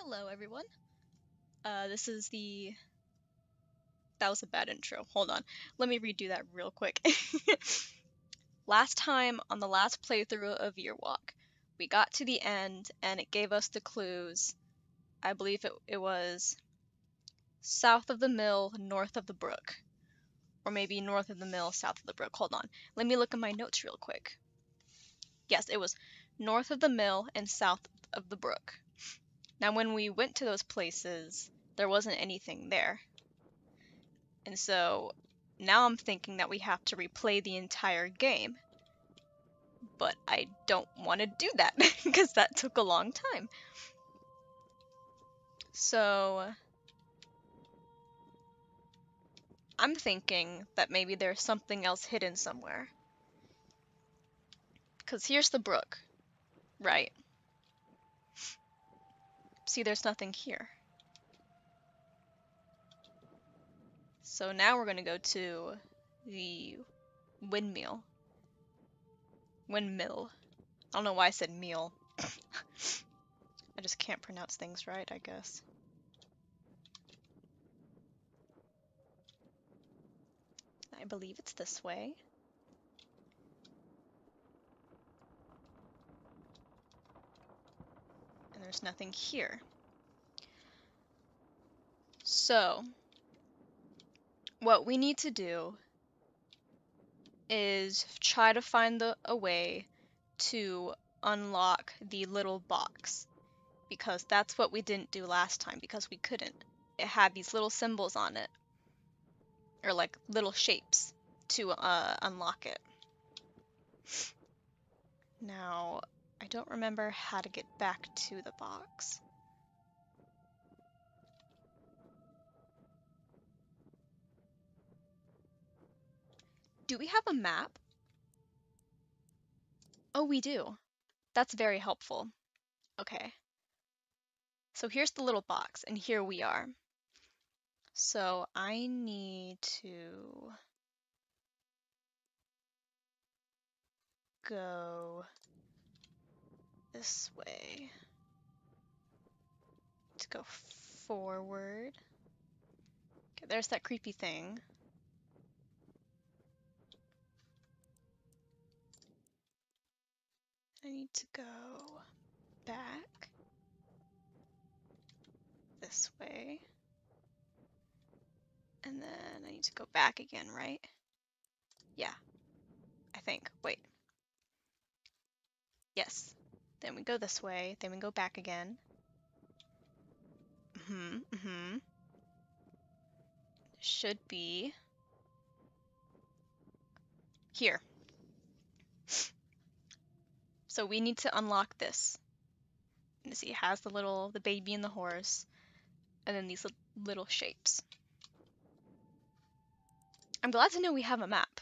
Hello, everyone. This is the. That was a bad intro. Hold on. Let me redo that real quick. Last time on the last playthrough of Yearwalk, we got to the end and it gave us the clues. I believe it was south of the mill, north of the brook. Or maybe north of the mill, south of the brook. Hold on. Let me look at my notes real quick. Yes, it was north of the mill and south of the brook. Now, when we went to those places, there wasn't anything there. And so now I'm thinking that we have to replay the entire game. But I don't want to do that because that took a long time. So I'm thinking that maybe there's something else hidden somewhere. Because here's the brook, right? See, there's nothing here. So now we're going to go to the windmill. Windmill. I don't know why I said meal. I just can't pronounce things right, I guess. I believe it's this way. And there's nothing here. So, what we need to do is try to find a way to unlock the little box, because that's what we didn't do last time because we couldn't. It had these little symbols on it, or like little shapes to unlock it. Now, I don't remember how to get back to the box. Do we have a map? Oh, we do. That's very helpful. Okay. So here's the little box, and here we are. So I need to go this way to go forward. Okay, there's that creepy thing. I need to go back this way. And then I need to go back again, right? Yeah, I think. Wait. Yes. Then we go this way, then we go back again. Should be here. So we need to unlock this. And see, it has the baby and the horse, and then these little shapes. I'm glad to know we have a map.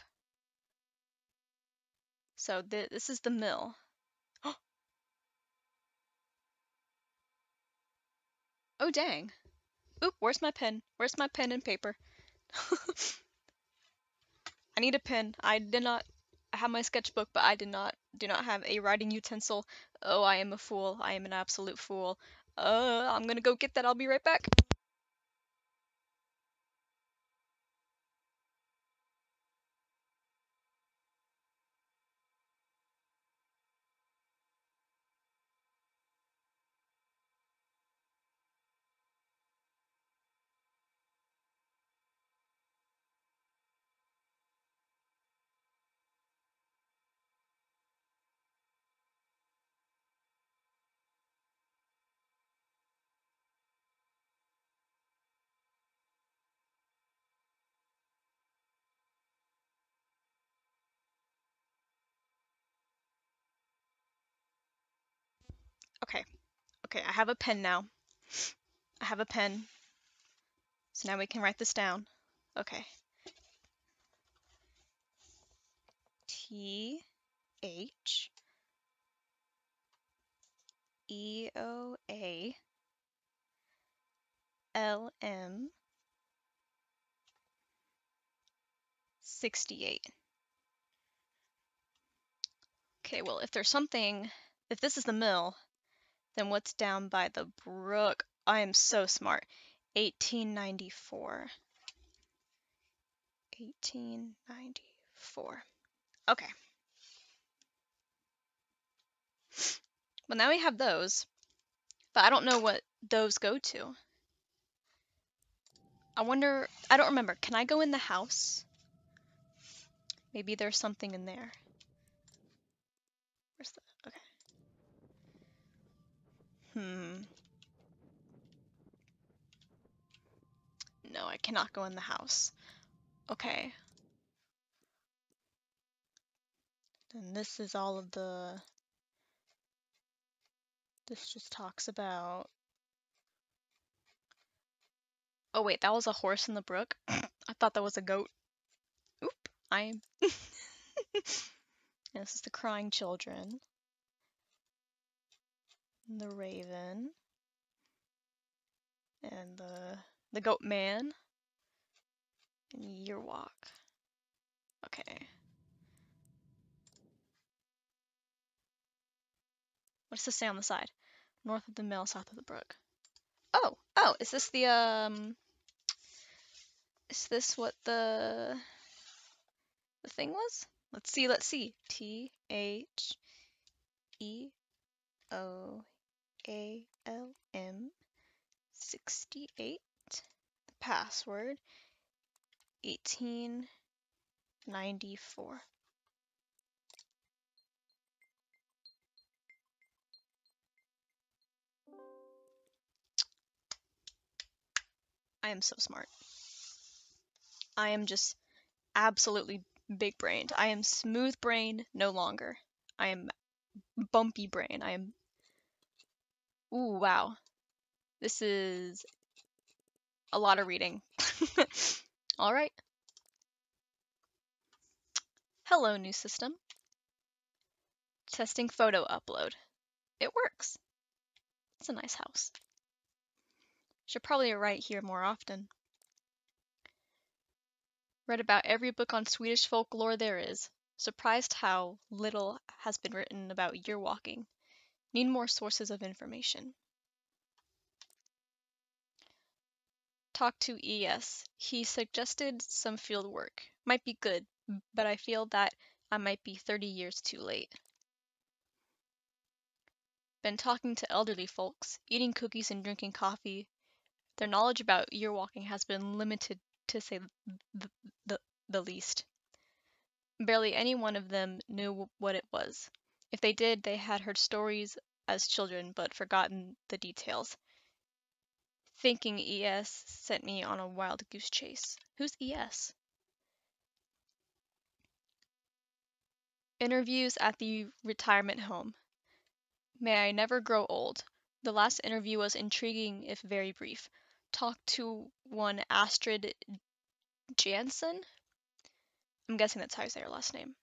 So this is the mill. Oh dang. Oop, where's my pen? Where's my pen and paper? I need a pen. I have my sketchbook, but I do not have a writing utensil. Oh, I am a fool. I am an absolute fool. I'm gonna go get that. I'll be right back. Okay. Okay, I have a pen now. I have a pen. So now we can write this down. Okay. T H E O A L M 68. Okay, well, if this is the mill, Then what's down by the brook? I am so smart. 1894. 1894. Okay. Well, now we have those, but I don't know what those go to. I wonder, I don't remember. Can I go in the house? Maybe there's something in there. Where's the, okay. No, I cannot go in the house. Okay. Then this is all of the, this just talks about, oh wait, that was a horse in the brook? I thought that was a goat. Oop, I'm, this is the crying children. And the raven. And the goat man. And year walk. Okay. What does this say on the side? North of the mill, south of the brook. Oh, is this the, is this what the thing was? Let's see. TheOALM 68. The password 1894. I am so smart. I am just absolutely big brained. I am smooth brain no longer. I am bumpy brain. I am. Ooh, wow. This is a lot of reading. All right. Hello, new system. Testing photo upload. It works. It's a nice house. Should probably write here more often. Read about every book on Swedish folklore there is. Surprised how little has been written about year walking. Need more sources of information. Talked to ES. He suggested some field work. Might be good, but I feel that I might be 30 years too late. Been talking to elderly folks, eating cookies and drinking coffee. Their knowledge about year walking has been limited, to say the least. Barely any one of them knew what it was. If they did, they had heard stories as children but forgotten the details. Thinking ES sent me on a wild goose chase. Who's ES? Interviews at the retirement home. May I never grow old. The last interview was intriguing if very brief. Talked to one Astrid Jansen? I'm guessing that's how you say her last name.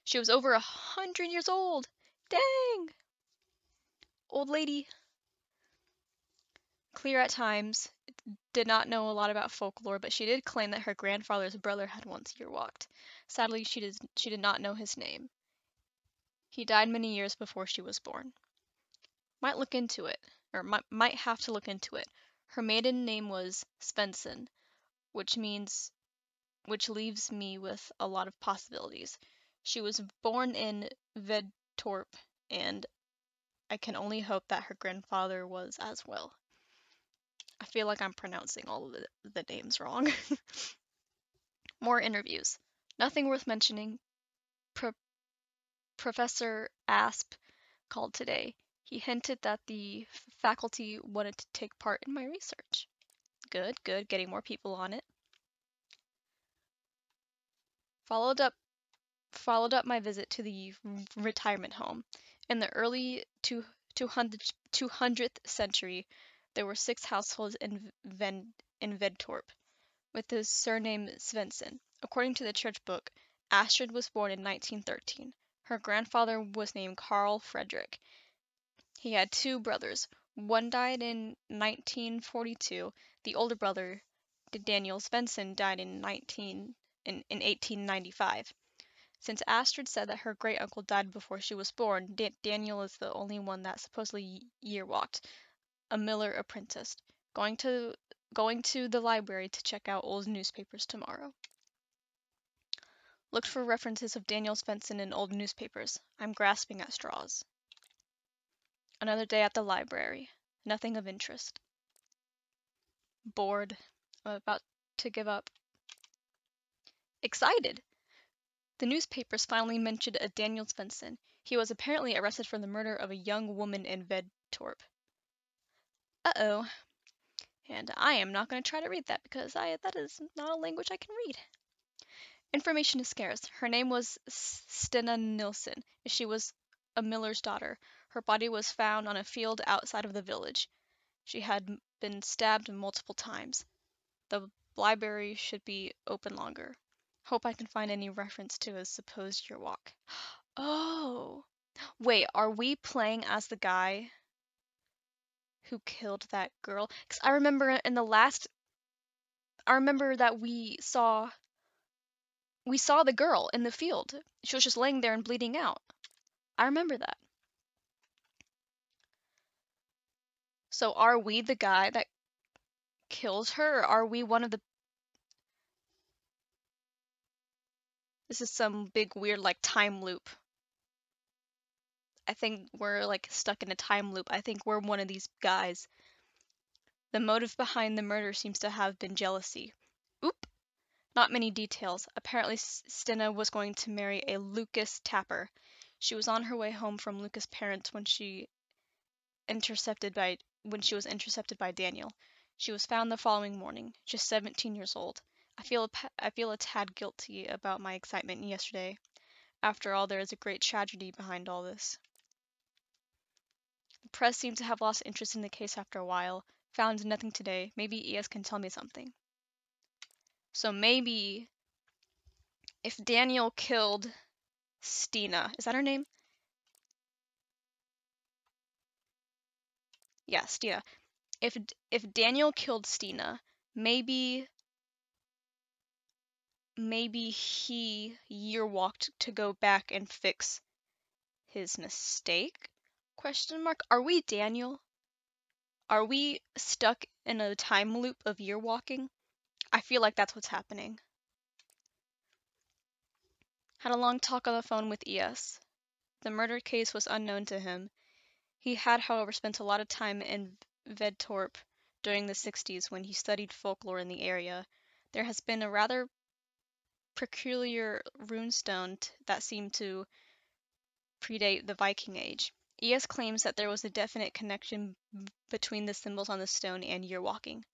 She was over 100 years old. Dang! Old lady. Clear at times. Did not know a lot about folklore, but she did claim that her grandfather's brother had once year walked. Sadly, she did not know his name. He died many years before she was born. Might look into it, or might have to look into it. Her maiden name was Svensson, which leaves me with a lot of possibilities. She was born in Vedtorp, and I can only hope that her grandfather was as well. I feel like I'm pronouncing all of the names wrong. More interviews. Nothing worth mentioning. Professor Asp called today. He hinted that the faculty wanted to take part in my research. Good, getting more people on it. Followed up my visit to the retirement home. In the early 200th century, there were 6 households in Vedtorp with the surname Svensson. According to the church book, Astrid was born in 1913. Her grandfather was named Carl Frederick. He had 2 brothers. One died in 1942. The older brother, Daniel Svensson, died in 1895. Since Astrid said that her great uncle died before she was born, Daniel is the only one that supposedly year walked, a miller apprentice. Going to going to the library to check out old newspapers tomorrow. Looked for references of Daniel Svensson in old newspapers. I'm grasping at straws. Another day at the library. Nothing of interest. Bored. I'm about to give up. Excited! The newspapers finally mentioned a Daniel Svensson. He was apparently arrested for the murder of a young woman in Vedtorp. Uh-oh. And I am not going to try to read that because that is not a language I can read. Information is scarce. Her name was Stina Nilsson. She was a miller's daughter. Her body was found on a field outside of the village. She had been stabbed multiple times. The library should be open longer. Hope I can find any reference to a supposed year walk. Oh! Wait, are we playing as the guy who killed that girl? Because I remember in the last... I remember that we saw the girl in the field. She was just laying there and bleeding out. I remember that. So are we the guy that kills her, or are we one of the... This is some big weird like time loop. I think we're like stuck in a time loop. I think we're one of these guys. The motive behind the murder seems to have been jealousy. Oop! Not many details. Apparently Stina was going to marry a Lucas Tapper. She was on her way home from Lucas' parents when she was intercepted by Daniel. She was found the following morning, just 17 years old. I feel a tad guilty about my excitement yesterday. After all, there is a great tragedy behind all this. The press seemed to have lost interest in the case after a while. Found nothing today. Maybe ES can tell me something. So maybe if Daniel killed Stina, is that her name? Yeah, Stina. If Daniel killed Stina, maybe he year walked to go back and fix his mistake? Question mark. Are we Daniel? Are we stuck in a time loop of year walking? I feel like that's what's happening. Had a long talk on the phone with ES. The murder case was unknown to him. He had, however, spent a lot of time in Vedtorp during the 60s when he studied folklore in the area. There has been a rather peculiar runestone that seemed to predate the Viking Age. ES claims that there was a definite connection between the symbols on the stone and year walking.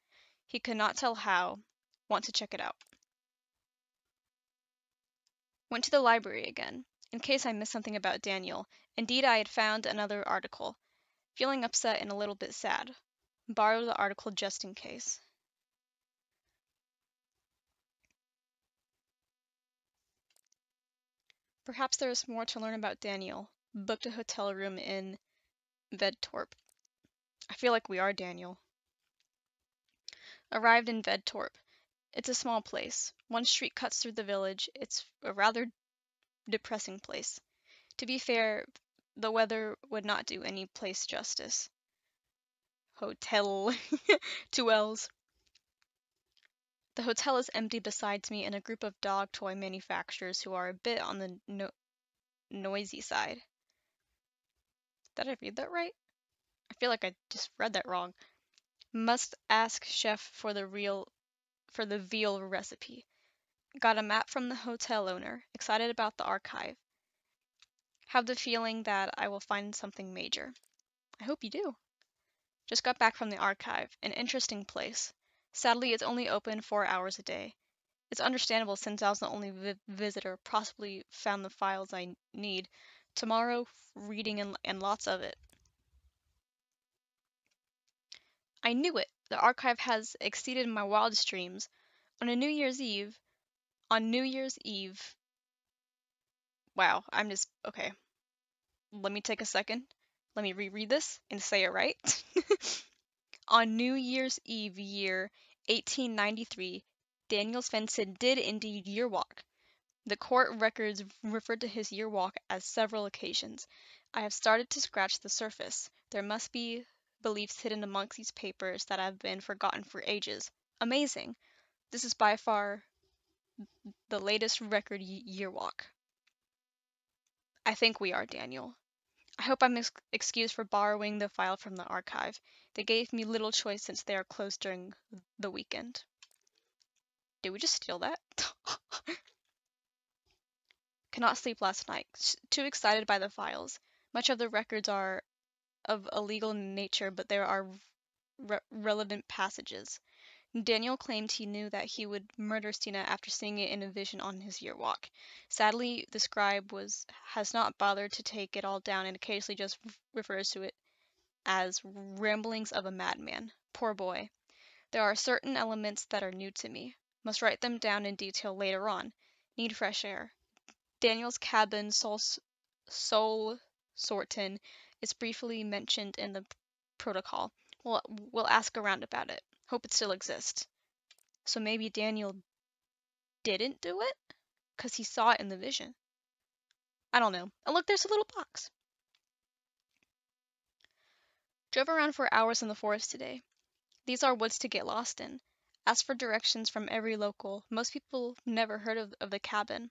He could not tell how. Want to check it out. Went to the library again, in case I missed something about Daniel. Indeed, I had found another article. Feeling upset and a little bit sad. Borrowed the article just in case. Perhaps there is more to learn about Daniel. Booked a hotel room in Vedtorp. I feel like we are Daniel. Arrived in Vedtorp. It's a small place. One street cuts through the village. It's a rather depressing place. To be fair, the weather would not do any place justice. Hotel. 2 L's. The hotel is empty besides me and a group of dog toy manufacturers who are a bit on the noisy side. Did I read that right? I feel like I just read that wrong. Must ask chef for the veal recipe. Got a map from the hotel owner. Excited about the archive. Have the feeling that I will find something major. I hope you do. Just got back from the archive. An interesting place. Sadly, it's only open 4 hours a day. It's understandable since I was the only visitor, possibly found the files I need. Tomorrow, reading and lots of it. I knew it. The archive has exceeded my wildest dreams. On New Year's Eve, wow, okay. Let me take a second. Let me reread this and say it right. On New Year's Eve, year 1893, Daniel Svensson did indeed year walk. The court records referred to his year walk as several occasions. I have started to scratch the surface. There must be beliefs hidden amongst these papers that have been forgotten for ages. Amazing! This is by far the latest record year walk. I think we are, Daniel. I hope I'm excused for borrowing the file from the archive. They gave me little choice since they are closed during the weekend. Did we just steal that? Cannot sleep last night. Too excited by the files. Much of the records are of a legal nature, but there are relevant passages. Daniel claimed he knew that he would murder Stina after seeing it in a vision on his year walk. Sadly, the scribe has not bothered to take it all down and occasionally just refers to it as ramblings of a madman. Poor boy. There are certain elements that are new to me. Must write them down in detail later on. Need fresh air. Daniel's cabin, Sol Sorton, is briefly mentioned in the protocol. We'll ask around about it. Hope it still exists. So maybe Daniel didn't do it? Because he saw it in the vision. I don't know. Oh, look, there's a little box. Drove around for hours in the forest today. These are woods to get lost in. Asked for directions from every local. Most people never heard of the cabin.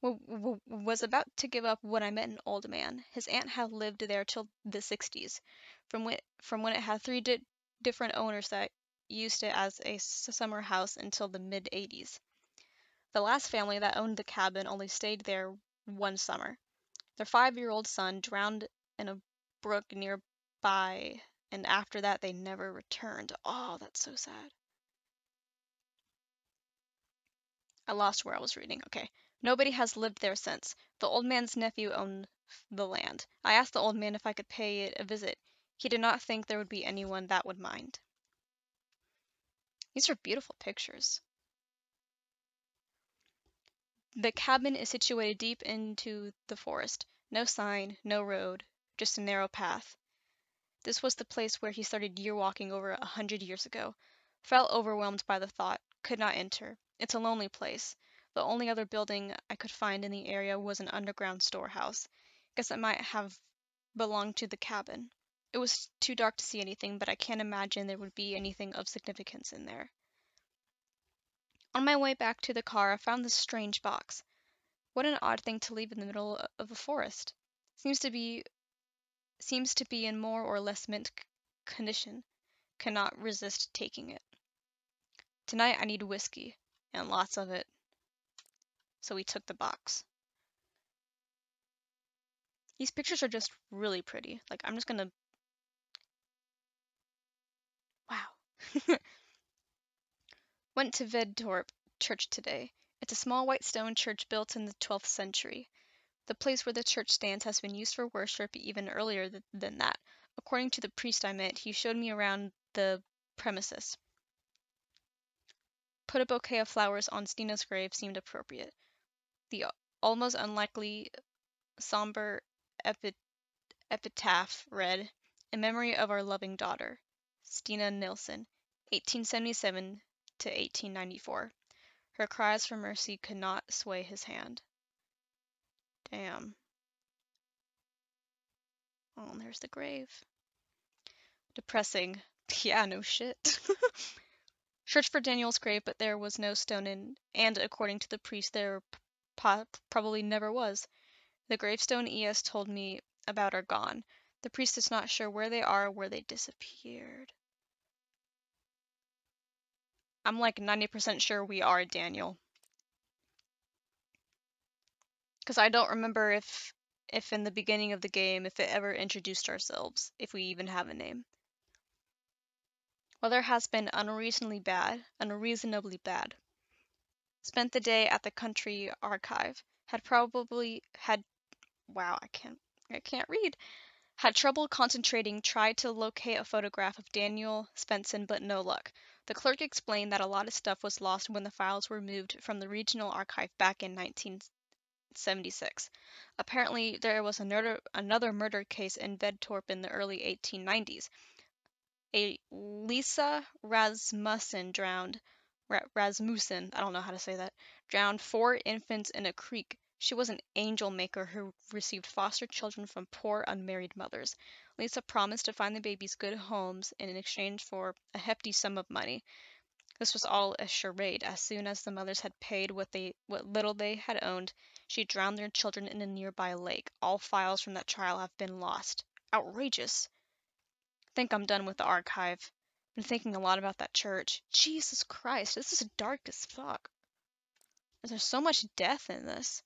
Was about to give up when I met an old man. His aunt had lived there till the 60s, from when it had three different owners that used it as a summer house until the mid-80s. The last family that owned the cabin only stayed there one summer. Their 5-year-old son drowned in a brook nearby, and after that they never returned. Oh, that's so sad. I lost where I was reading. Okay. Nobody has lived there since. The old man's nephew owned the land. I asked the old man if I could pay it a visit. He did not think there would be anyone that would mind. These are beautiful pictures. The cabin is situated deep into the forest. No sign, no road, just a narrow path. This was the place where he started year walking over 100 years ago. Felt overwhelmed by the thought. Could not enter. It's a lonely place. The only other building I could find in the area was an underground storehouse. Guess it might have belonged to the cabin. It was too dark to see anything, but I can't imagine there would be anything of significance in there. On my way back to the car, I found this strange box. What an odd thing to leave in the middle of a forest. Seems to be in more or less mint condition. Cannot resist taking it. Tonight I need whiskey, and lots of it. So we took the box. These pictures are just really pretty. Like, I'm just gonna... Wow. Went to Vedtorp Church today. It's a small white stone church built in the 12th century. The place where the church stands has been used for worship even earlier than that. According to the priest I met, he showed me around the premises. Put a bouquet of flowers on Stina's grave seemed appropriate. The almost unlikely somber epitaph read, "In memory of our loving daughter, Stina Nilsson, 1877 to 1894. Her cries for mercy could not sway his hand." Damn. Oh, and there's the grave. Depressing. Yeah, no shit. Searched for Daniel's grave, but there was no stone in, and according to the priest, there probably never was. The gravestone E.S. told me about are gone. The priest is not sure where they are or where they disappeared. I'm like 90% sure we are, Daniel. Because I don't remember if in the beginning of the game, if it ever introduced ourselves, if we even have a name. Weather has been unreasonably bad. Spent the day at the country archive. Wow, I can't read. Had trouble concentrating, tried to locate a photograph of Daniel Svensson, but no luck. The clerk explained that a lot of stuff was lost when the files were moved from the regional archive back in 1976. Apparently, there was another murder case in Vedtorp in the early 1890s. A Lisa Rasmussen, I don't know how to say that, drowned 4 infants in a creek. She was an angel maker who received foster children from poor unmarried mothers. Lisa promised to find the babies good homes in exchange for a hefty sum of money. This was all a charade. As soon as the mothers had paid what little they had owned, she drowned their children in a nearby lake. All files from that trial have been lost. Outrageous. Think I'm done with the archive. Been thinking a lot about that church. Jesus Christ, this is dark as fuck. There's so much death in this.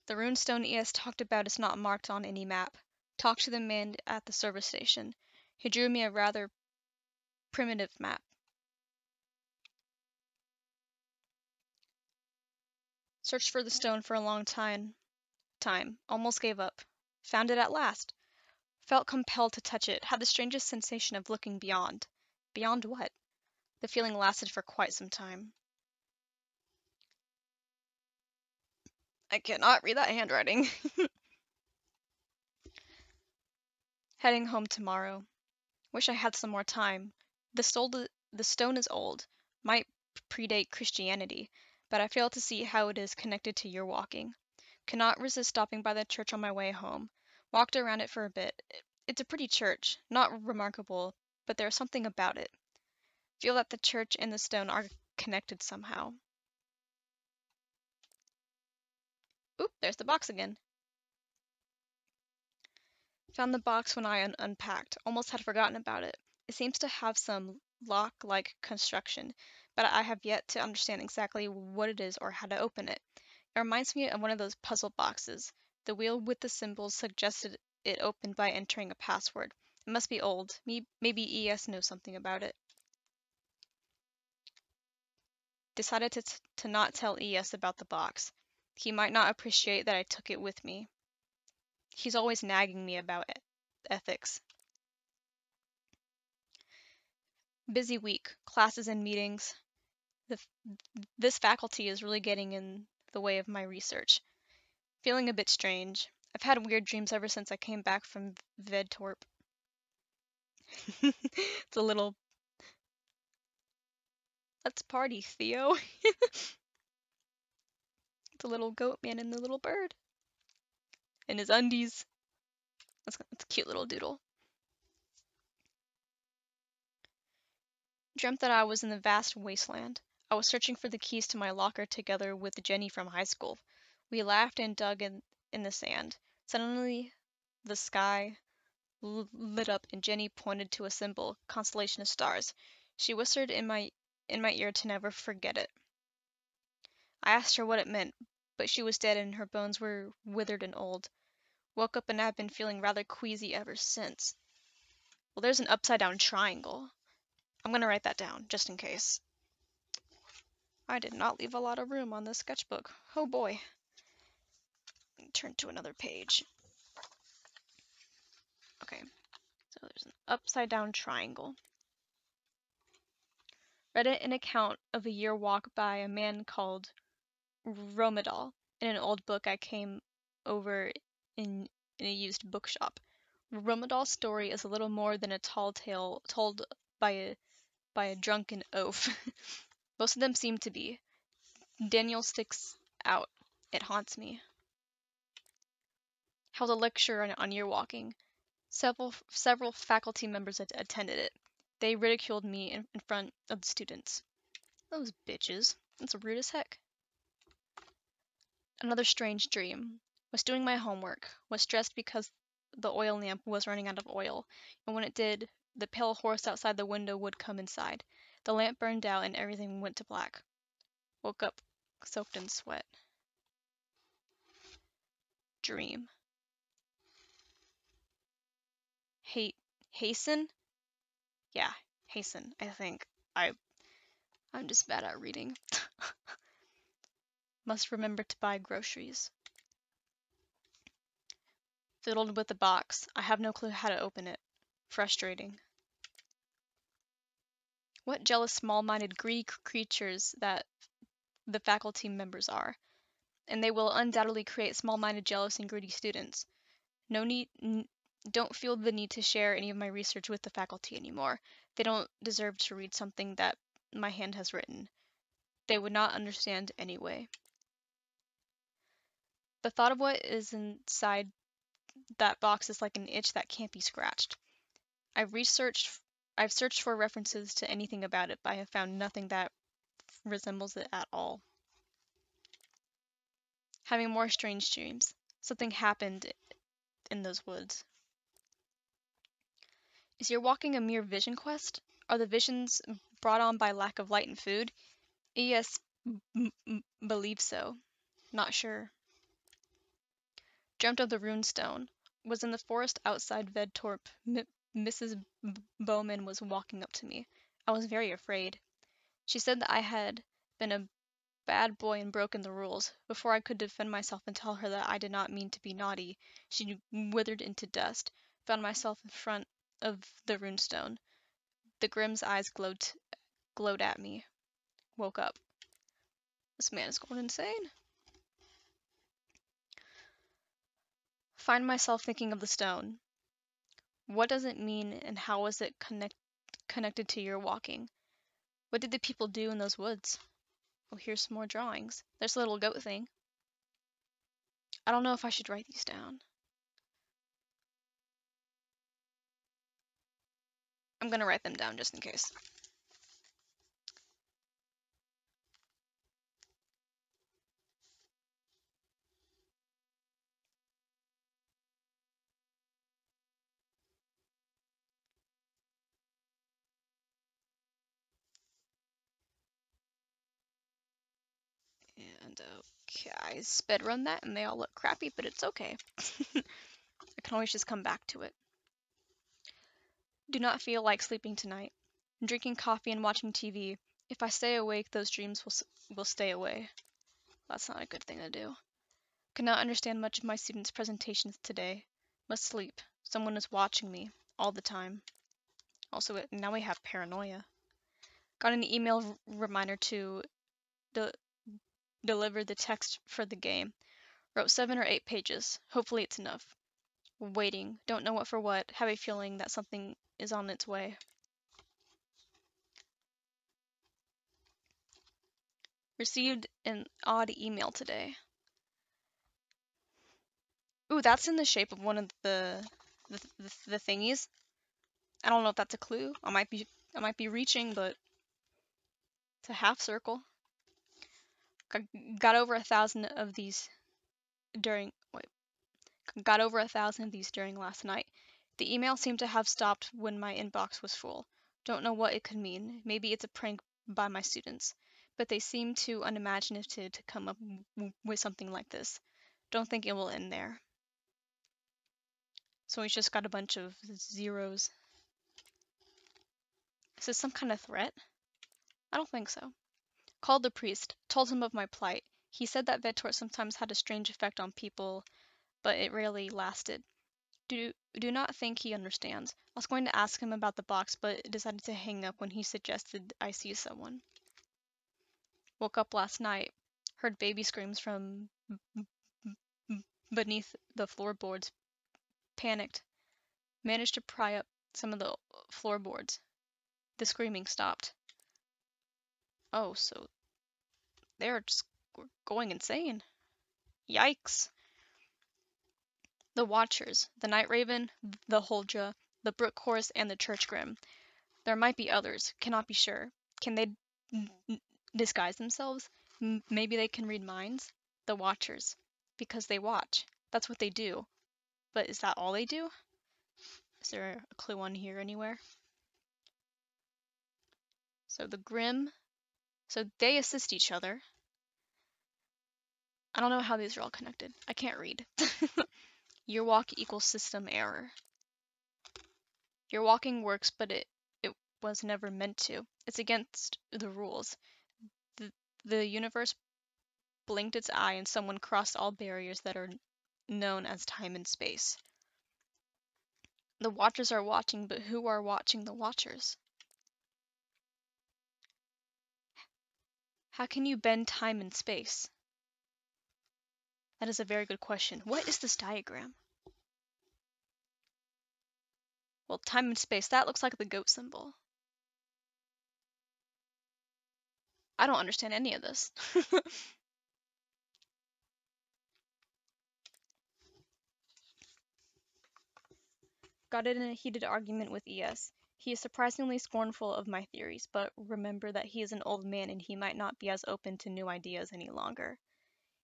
The runestone ES talked about is not marked on any map. Talked to the man at the service station. He drew me a rather primitive map. Searched for the stone for a long time. Almost gave up. Found it at last. Felt compelled to touch it. Had the strangest sensation of looking beyond. Beyond what? The feeling lasted for quite some time. I cannot read that handwriting. Heading home tomorrow. Wish I had some more time. The stone is old. Might predate Christianity, but I fail to see how it is connected to your walking. Cannot resist stopping by the church on my way home. Walked around it for a bit. It's a pretty church. Not remarkable, but there's something about it. Feel that the church and the stone are connected somehow. Oop, there's the box again. Found the box when I unpacked. Almost had forgotten about it. It seems to have some lock-like construction, but I have yet to understand exactly what it is or how to open it. It reminds me of one of those puzzle boxes. The wheel with the symbols suggested it opened by entering a password. It must be old. Maybe ES knows something about it. Decided to not tell ES about the box. He might not appreciate that I took it with me. He's always nagging me about ethics. Busy week, classes and meetings. This faculty is really getting in the way of my research. Feeling a bit strange. I've had weird dreams ever since I came back from Vedtorp. It's a little... Let's party, Theo. It's a little goat man and the little bird. In his undies. That's a cute little doodle. Dreamt that I was in the vast wasteland. I was searching for the keys to my locker together with Jenny from high school. We laughed and dug in the sand. Suddenly, the sky lit up and Jenny pointed to a symbol, constellation of stars. She whispered in my ear to never forget it. I asked her what it meant, but she was dead and her bones were withered and old. Woke up and have been feeling rather queasy ever since. Well, there's an upside-down triangle. I'm gonna write that down, just in case. I did not leave a lot of room on this sketchbook. Oh boy. Turn to another page. Okay, so there's an upside-down triangle. Read an account of a year walk by a man called Romedal in an old book I came over in a used bookshop. Romedal's story is a little more than a tall tale told by a drunken oaf. Most of them seem to be. Daniel sticks out. It haunts me. Held a lecture on year walking. Several faculty members attended it. They ridiculed me in front of the students. Those bitches. That's rude as heck. Another strange dream. Was doing my homework. Was stressed because the oil lamp was running out of oil, and when it did, the pale horse outside the window would come inside. The lamp burned out and everything went to black. Woke up soaked in sweat. Dream. Hasten? Yeah, hasten, I think. I'm just bad at reading. Must remember to buy groceries. Fiddled with the box. I have no clue how to open it. Frustrating. What jealous, small-minded, greedy creatures that the faculty members are. And they will undoubtedly create small-minded, jealous, and greedy students. Don't feel the need to share any of my research with the faculty anymore. They don't deserve to read something that my hand has written. They would not understand anyway. The thought of what is inside that box is like an itch that can't be scratched. I've searched for references to anything about it, but I have found nothing that resembles it at all. Having more strange dreams. Something happened in those woods. Is your walking a mere vision quest? Are the visions brought on by lack of light and food? Yes, believe so. Not sure. Dreamt of the runestone. Was in the forest outside Vedtorp. Mrs. Bowman was walking up to me. I was very afraid. She said that I had been a bad boy and broken the rules. Before I could defend myself and tell her that I did not mean to be naughty, she withered into dust. Found myself in front of the runestone. The Grimm's eyes glowed at me. Woke up. This man is going insane. Find myself thinking of the stone. What does it mean and how is it connected to your walking? What did the people do in those woods? Oh, here's some more drawings. There's a little goat thing. I don't know if I should write these down. I'm gonna write them down just in case. And okay, I sped run that and they all look crappy, but it's okay. I can always just come back to it. Do not feel like sleeping tonight. Drinking coffee and watching TV. If I stay awake, those dreams will stay away. That's not a good thing to do. Could not understand much of my students' presentations today. Must sleep. Someone is watching me all the time. Also, now we have paranoia. Got an email reminder to deliver the text for the game. Wrote 7 or 8 pages. Hopefully it's enough. Waiting. Don't know what for what. Have a feeling that something is on its way. Received an odd email today. Ooh, that's in the shape of one of the thingies. I don't know if that's a clue. I might be reaching, but it's a half circle. Got over 1,000 of these during got over 1,000 of these during last night. The email seemed to have stopped when my inbox was full. Don't know what it could mean. Maybe it's a prank by my students, but they seem too unimaginative to come up with something like this. Don't think it will end there. So we just got a bunch of zeros. Is this some kind of threat? I don't think so. Called the priest, told him of my plight. He said that Vetor sometimes had a strange effect on people, but it rarely lasted. Do not think he understands. I was going to ask him about the box, but decided to hang up when he suggested I see someone. Woke up last night, heard baby screams from beneath the floorboards. Panicked. Managed to pry up some of the floorboards. The screaming stopped. Oh, so they're just going insane. Yikes. The Watchers, the Night Raven, the Holdra, the Brook Horse, and the Church Grim. There might be others, cannot be sure. Can they disguise themselves? Maybe they can read minds? The Watchers. Because they watch. That's what they do. But is that all they do? Is there a clue on here anywhere? So the Grim, so they assist each other. I don't know how these are all connected. I can't read. Your walk equals system error. Your walking works, but it was never meant to. It's against the rules. The universe blinked its eye and someone crossed all barriers that are known as time and space. The Watchers are watching, but who are watching the Watchers? How can you bend time and space? That is a very good question. What is this diagram? Well, time and space, that looks like the goat symbol. I don't understand any of this. Got in a heated argument with ES. He is surprisingly scornful of my theories, but remember that he is an old man and he might not be as open to new ideas any longer.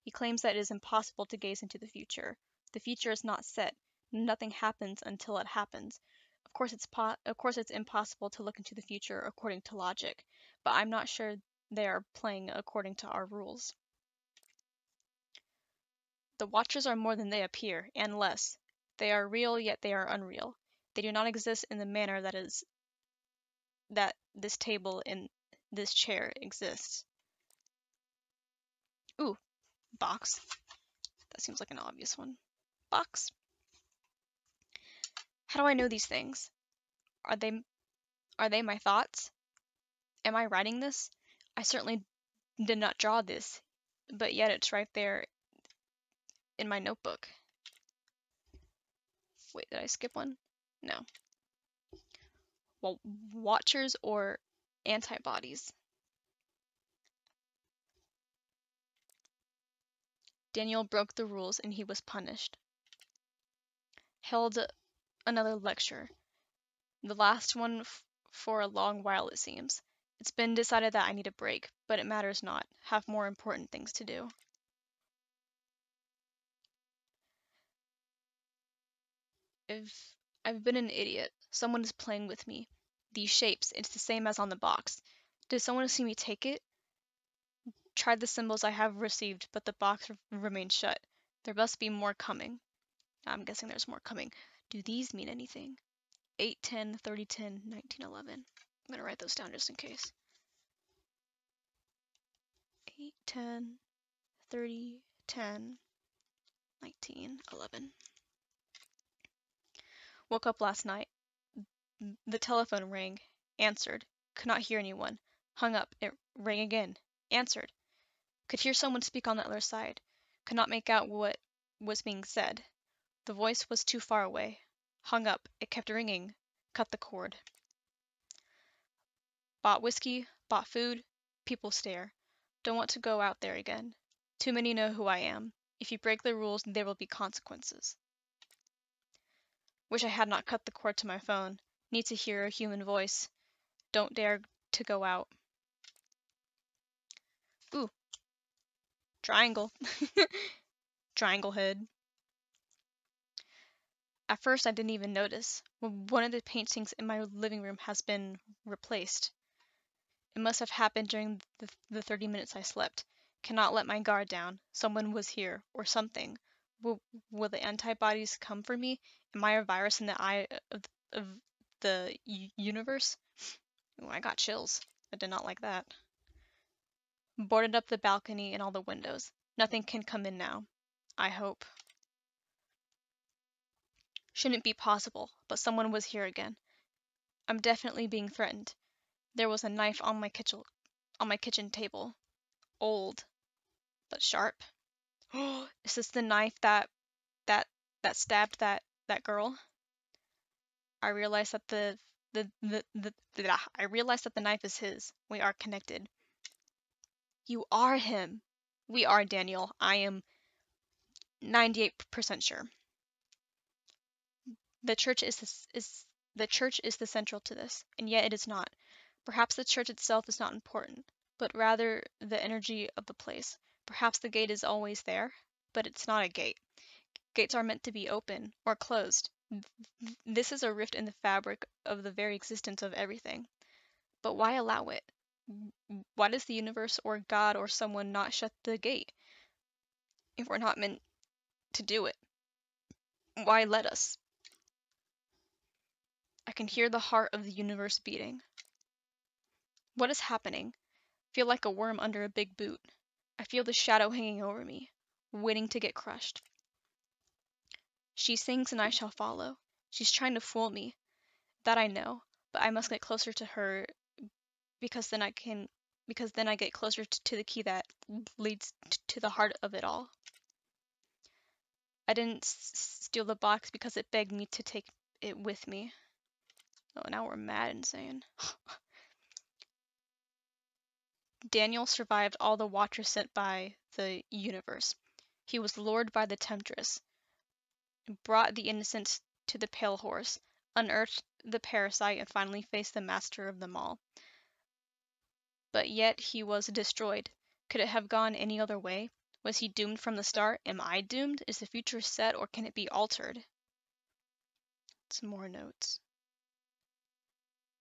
He claims that it is impossible to gaze into the future. The future is not set. Nothing happens until it happens. Of course it's impossible to look into the future according to logic, but I'm not sure they are playing according to our rules. The Watchers are more than they appear, and less. They are real, yet they are unreal. They do not exist in the manner that this table and this chair exists. Ooh, box. That seems like an obvious one. Box. How do I know these things? Are they my thoughts? Am I writing this? I certainly did not draw this, but yet it's right there in my notebook. Wait, did I skip one? No. Well, Watchers or antibodies? Daniel broke the rules and he was punished. Held another lecture. The last one for a long while, it seems. It's been decided that I need a break, but it matters not. Have more important things to do. I've been an idiot. Someone is playing with me. These shapes, it's the same as on the box. Did someone see me take it? Tried the symbols I have received, but the box remains shut. There must be more coming. I'm guessing there's more coming. Do these mean anything? 8, 10, 30, 10, 19, 11. I'm going to write those down just in case. 8, 10, 30, 10, 19, 11. Woke up last night. The telephone rang. Answered. Could not hear anyone. Hung up. It rang again. Answered. Could hear someone speak on the other side. Could not make out what was being said. The voice was too far away. Hung up. It kept ringing. Cut the cord. Bought whiskey. Bought food. People stare. Don't want to go out there again. Too many know who I am. If you break the rules, there will be consequences. Wish I had not cut the cord to my phone. Need to hear a human voice. Don't dare to go out. Ooh. Triangle. Triangle head. At first I didn't even notice. One of the paintings in my living room has been replaced. It must have happened during the 30 minutes I slept. Cannot let my guard down. Someone was here, or something. Will the antibodies come for me? Am I a virus in the eye of the universe? Oh, I got chills. I did not like that. Boarded up the balcony and all the windows. Nothing can come in now. I hope. Shouldn't be possible, but someone was here again. I'm definitely being threatened. There was a knife on my kitchen table. Old, but sharp. Is this the knife that stabbed that girl? I realize that I realize that the knife is his. We are connected. You are him. We are, Daniel. I am 98% sure. The church the church is the central to this, and yet it is not. Perhaps the church itself is not important, but rather the energy of the place. Perhaps the gate is always there, but it's not a gate. Gates are meant to be open or closed. This is a rift in the fabric of the very existence of everything. But why allow it? Why does the universe or God or someone not shut the gate if we're not meant to do it? Why let us? I can hear the heart of the universe beating. What is happening? Feel like a worm under a big boot. I feel the shadow hanging over me, waiting to get crushed. She sings and I shall follow. She's trying to fool me. That I know, but I must get closer to her because then I get closer to the key that leads to the heart of it all. I didn't steal the box because it begged me to take it with me. Oh, now we're mad insane. Daniel survived all the Watchers sent by the universe. He was lured by the Temptress, brought the innocent to the Pale Horse, unearthed the parasite, and finally faced the master of them all. But yet he was destroyed. Could it have gone any other way? Was he doomed from the start? Am I doomed? Is the future set, or can it be altered? Some more notes.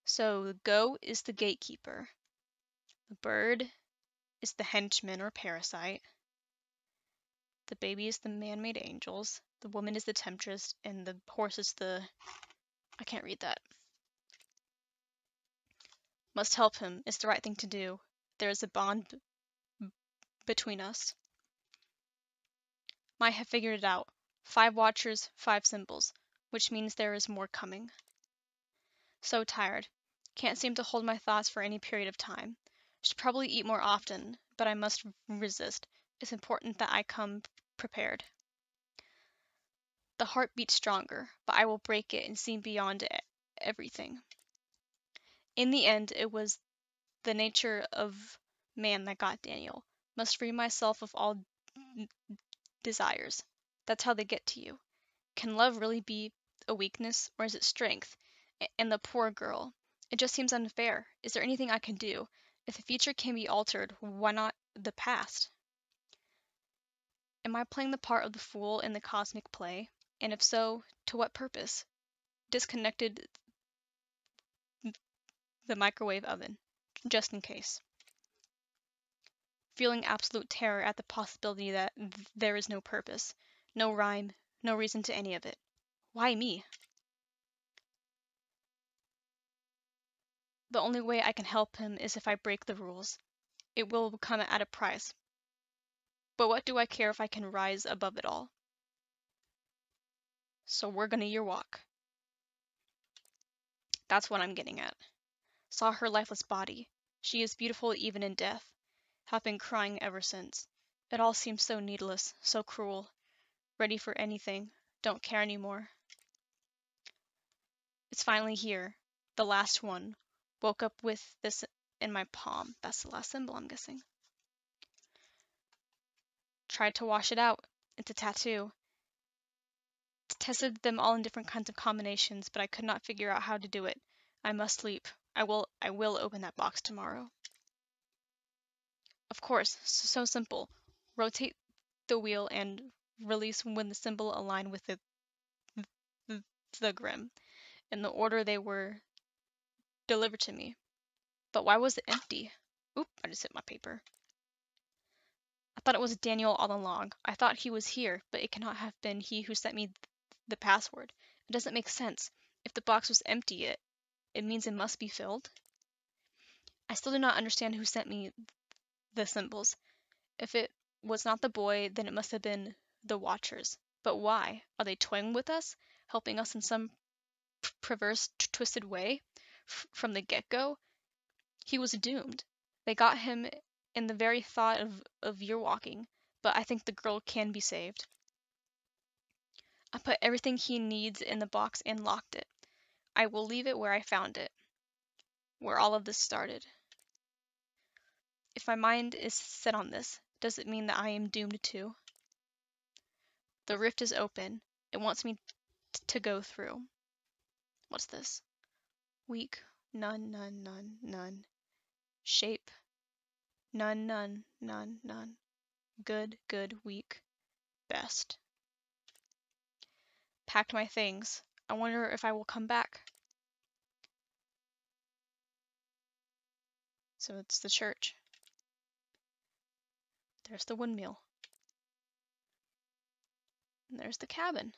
So the goat is the gatekeeper. The bird is the henchman or parasite. The baby is the man-made angels. The woman is the temptress, and the horse is the... I can't read that. Must help him. It's the right thing to do. There is a bond between us. Might have figured it out. 5 watchers, 5 symbols, which means there is more coming. So tired. Can't seem to hold my thoughts for any period of time. Should probably eat more often, but I must resist. It's important that I come prepared. The heart beats stronger, but I will break it and see beyond everything. In the end, it was the nature of man that got Daniel. Must free myself of all desires. That's how they get to you. Can love really be a weakness, or is it strength? And the poor girl. It just seems unfair. Is there anything I can do? If the future can be altered, why not the past? Am I playing the part of the fool in the cosmic play? And if so, to what purpose? Disconnected the microwave oven, just in case. Feeling absolute terror at the possibility that there is no purpose, no rhyme, no reason to any of it. Why me? The only way I can help him is if I break the rules. It will come at a price. But what do I care if I can rise above it all? So we're gonna year walk. That's what I'm getting at. Saw her lifeless body. She is beautiful even in death. Have been crying ever since. It all seems so needless, so cruel. Ready for anything. Don't care anymore. It's finally here. The last one. Woke up with this in my palm. That's the last symbol, I'm guessing. Tried to wash it out. It's a tattoo. Tested them all in different kinds of combinations, but I could not figure out how to do it. I must sleep. I will open that box tomorrow. Of course, so simple. Rotate the wheel and release when the symbol align with the grim, in the order they were delivered to me. But why was it empty? Oop, I just hit my paper. I thought it was Daniel all along. I thought he was here, but it cannot have been he who sent me the password. It doesn't make sense. If the box was empty, it means it must be filled. I still do not understand who sent me the symbols. If it was not the boy, then it must have been the Watchers. But why? Are they toying with us? Helping us in some perverse, twisted way? From the get-go? He was doomed. They got him in the very thought of year walking, but I think the girl can be saved. I put everything he needs in the box and locked it. I will leave it where I found it, where all of this started. If my mind is set on this, does it mean that I am doomed too? The rift is open. It wants me to go through. What's this? Weak. None, none, none, none. Shape. None, none, none, none. Good, good, weak. Best. Packed my things. I wonder if I will come back. So it's the church. There's the windmill. And there's the cabin.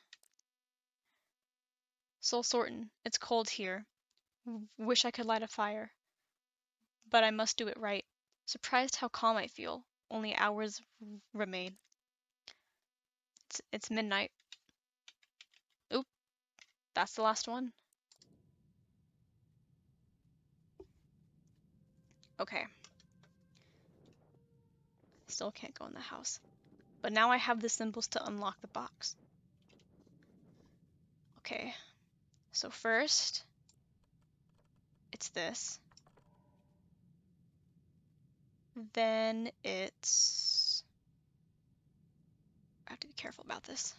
Soul Sortin. It's cold here. Wish I could light a fire. But I must do it right. Surprised how calm I feel. Only hours remain. It's midnight. Oop. That's the last one. Okay. Still can't go in the house. But now I have the symbols to unlock the box. Okay. So first, it's this. then it's... I have to be careful about this.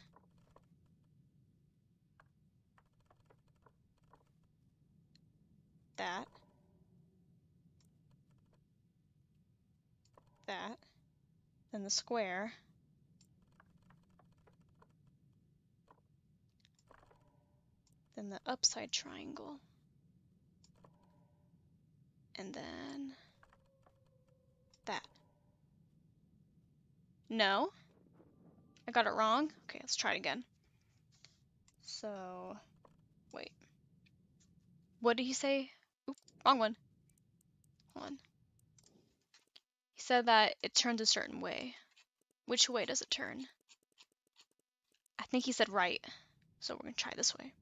That. That. Then the square. Then the upside triangle. And then that. No? I got it wrong? Okay, let's try it again. So, wait. What did he say? Oop, wrong one. Hold on. He said that it turns a certain way. Which way does it turn? I think he said right. So we're gonna try this way.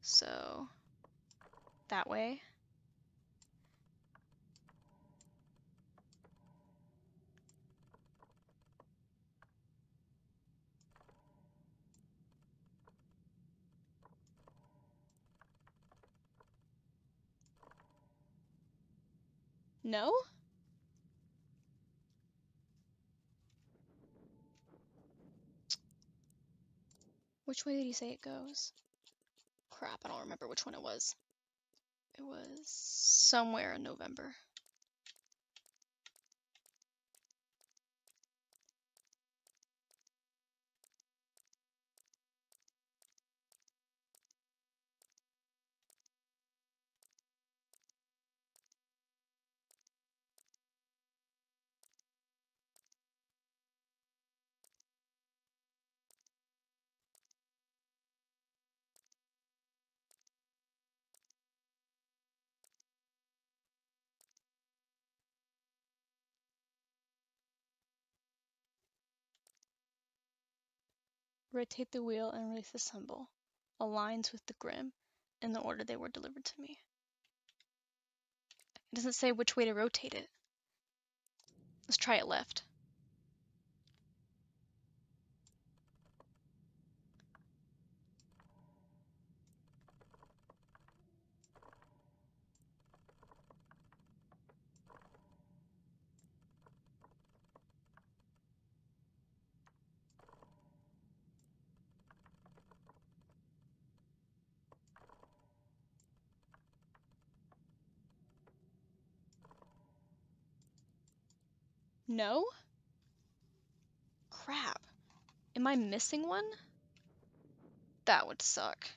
So, that way. No? Which way did he say it goes? Crap, I don't remember which one it was. It was somewhere in November. Rotate the wheel and release the symbol. Aligns with the grim in the order they were delivered to me. It doesn't say which way to rotate it. Let's try it left. No? Crap. Am I missing one? That would suck.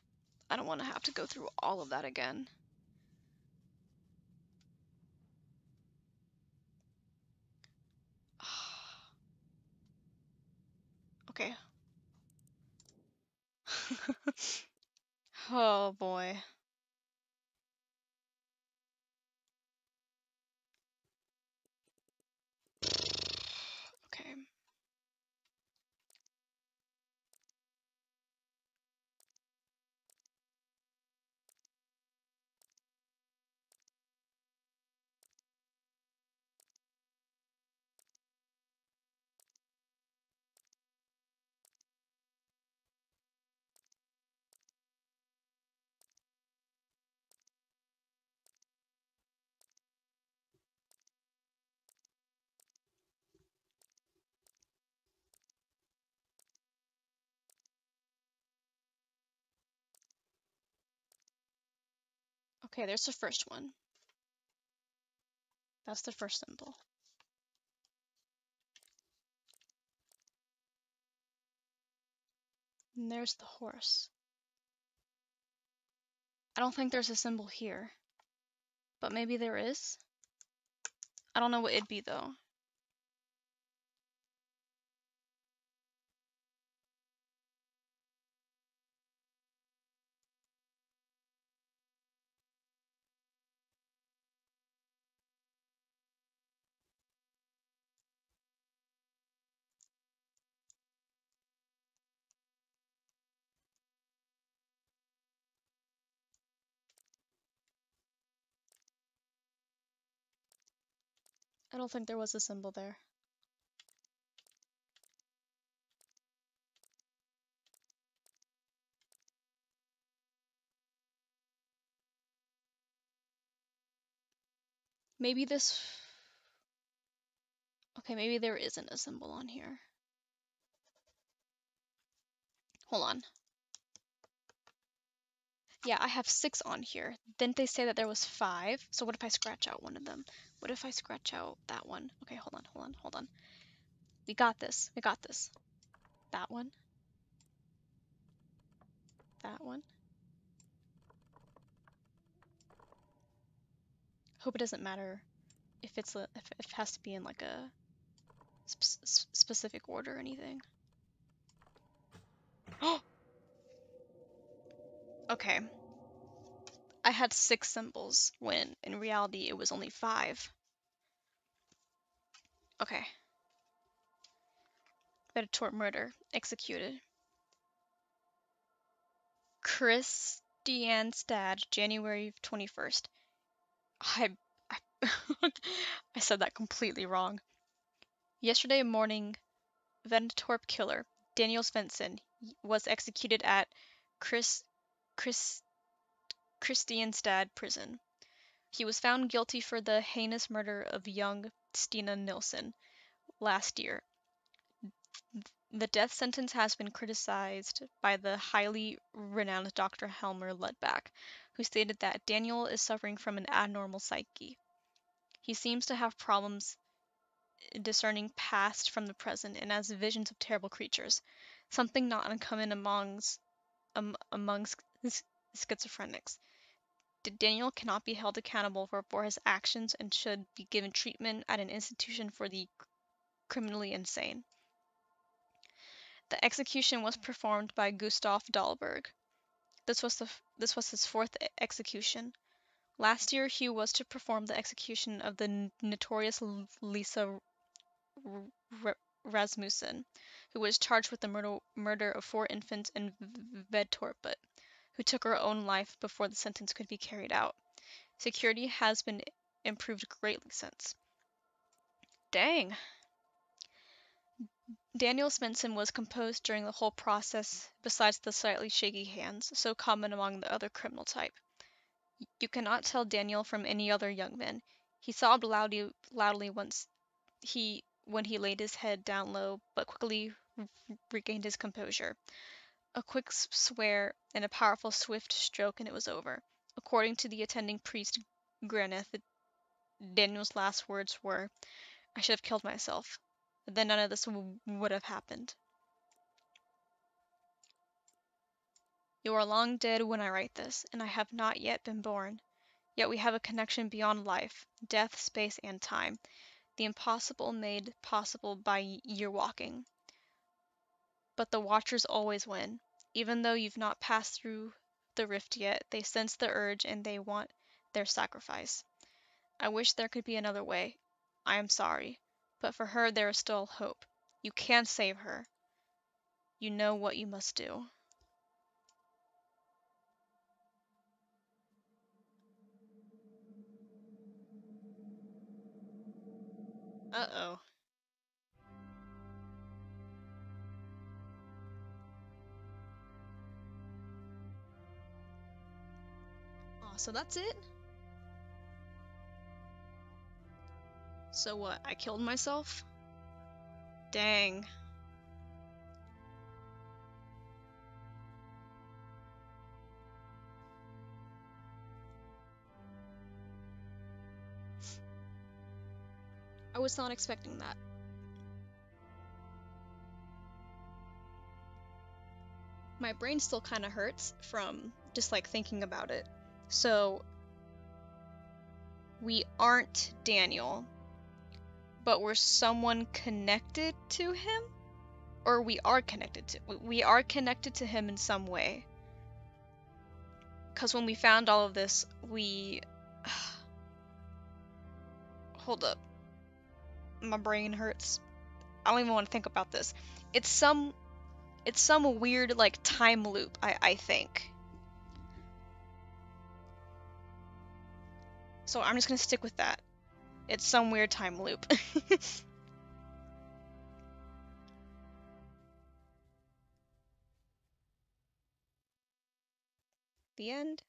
I don't want to have to go through all of that again. Okay. Oh boy. Okay. Okay, there's the first one. That's the first symbol. And there's the horse. I don't think there's a symbol here. But maybe there is? I don't know what it'd be though. I don't think there was a symbol there. Maybe this Okay, maybe there isn't a symbol on here. Hold on. Yeah, I have 6 on here. Didn't they say that there was 5? So what if I scratch out one of them? What if I scratch out that one? Okay, hold on. We got this. That one. That one. Hope it doesn't matter if if it has to be in like a specific order or anything. Okay. I had 6 symbols when in reality it was only 5. Okay. Vedator murder. Executed. Kristianstad, January 21st. I I said that completely wrong. Yesterday morning, Vedator killer Daniel Svensson was executed at Chris Kristianstad prison. He was found guilty for the heinous murder of young Stina Nilsson last year. The death sentence has been criticized by the highly renowned Dr. Helmer Ledback, who stated that Daniel is suffering from an abnormal psyche. He seems to have problems discerning past from the present and has visions of terrible creatures, something not uncommon amongst schizophrenics. Daniel cannot be held accountable for his actions and should be given treatment at an institution for the criminally insane. The execution was performed by Gustav Dahlberg. This was his 4th execution. Last year he was to perform the execution of the notorious Lisa Rasmussen, who was charged with the murder of 4 infants in Vedtorpet, who took her own life before the sentence could be carried out. Security has been improved greatly since. Dang. Daniel Svensson was composed during the whole process, besides the slightly shaky hands, so common among the other criminal type. You cannot tell Daniel from any other young man. He sobbed loudly when he laid his head down low, but quickly regained his composure. A quick swear and a powerful swift stroke and it was over. According to the attending priest Graneth, Daniel's last words were, "I should have killed myself. Then none of this would have happened." You are long dead when I write this, and I have not yet been born. Yet we have a connection beyond life, death, space, and time. The impossible made possible by your walking. But the Watchers always win. Even though you've not passed through the rift yet, they sense the urge and they want their sacrifice. I wish there could be another way. I am sorry. But for her there is still hope. You can save her. You know what you must do. Uh-oh. Oh, so that's it? So what, I killed myself? Dang. I was not expecting that. My brain still kind of hurts from just like thinking about it. So we aren't Daniel, but we're someone connected to him? Or we are connected to him in some way. Because when we found all of this, we... Hold up. My brain hurts. I don't even want to think about this. It's some weird, like, time loop, I think. So I'm just gonna stick with that. It's some weird time loop. The end?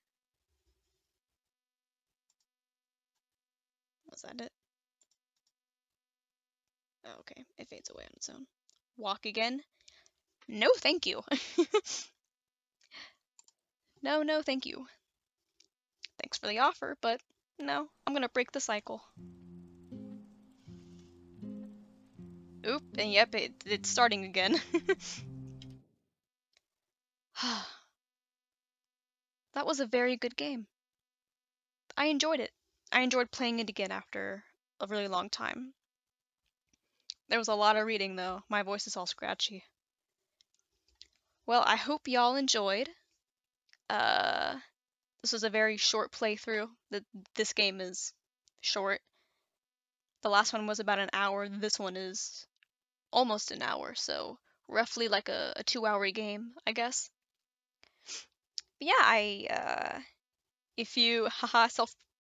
Was that it? Okay, it fades away on its own. Walk again? No, thank you. No, no, thank you. Thanks for the offer, but no, I'm gonna break the cycle. Oop, and yep, it's starting again. That was a very good game. I enjoyed it. I enjoyed playing it again after a really long time. There was a lot of reading though. My voice is all scratchy. Well, I hope y'all enjoyed. Uh, this was a very short playthrough. This game is short. The last one was about an hour. This one is almost an hour, so roughly like a 2 hour game, I guess. But yeah, if you haha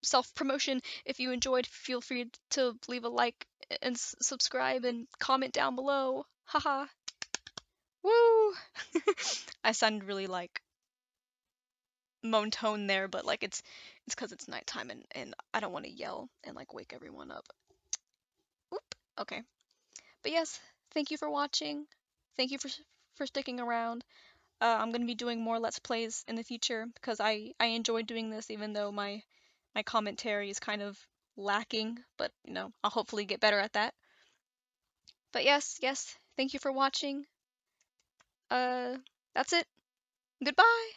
self promotion, if you enjoyed, feel free to leave a like and subscribe and comment down below. Haha. Woo! I sound really like monotone there, but like it's because it's nighttime and I don't want to yell and like wake everyone up. Oop. Okay. But yes, thank you for watching. Thank you for sticking around. I'm gonna be doing more Let's Plays in the future because I enjoy doing this, even though my commentary is kind of lacking. But you know, I'll hopefully get better at that. But yes, thank you for watching. Uh, that's it. Goodbye.